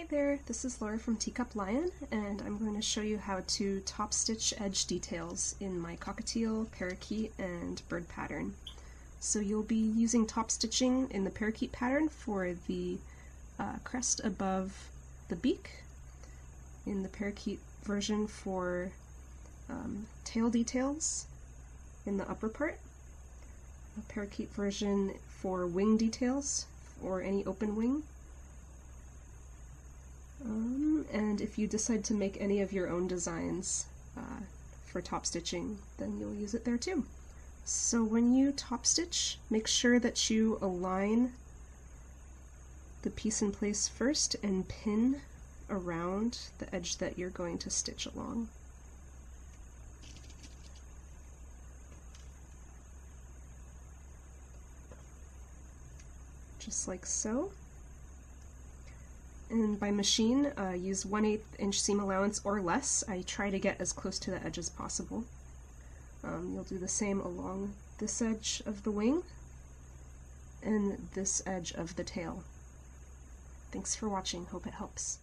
Hi there, this is Laura from Teacup Lion, and I'm going to show you how to top stitch edge details in my cockatiel, parakeet, and bird pattern. So you'll be using top stitching in the parakeet pattern for the crest above the beak, in the parakeet version for tail details in the upper part, a parakeet version for wing details or any open wing. And if you decide to make any of your own designs for top stitching, then you'll use it there too. So when you top stitch, make sure that you align the piece in place first and pin around the edge that you're going to stitch along. Just like so. And by machine, use 1/8 inch seam allowance or less. I try to get as close to the edge as possible. You'll do the same along this edge of the wing and this edge of the tail. Thanks for watching. Hope it helps.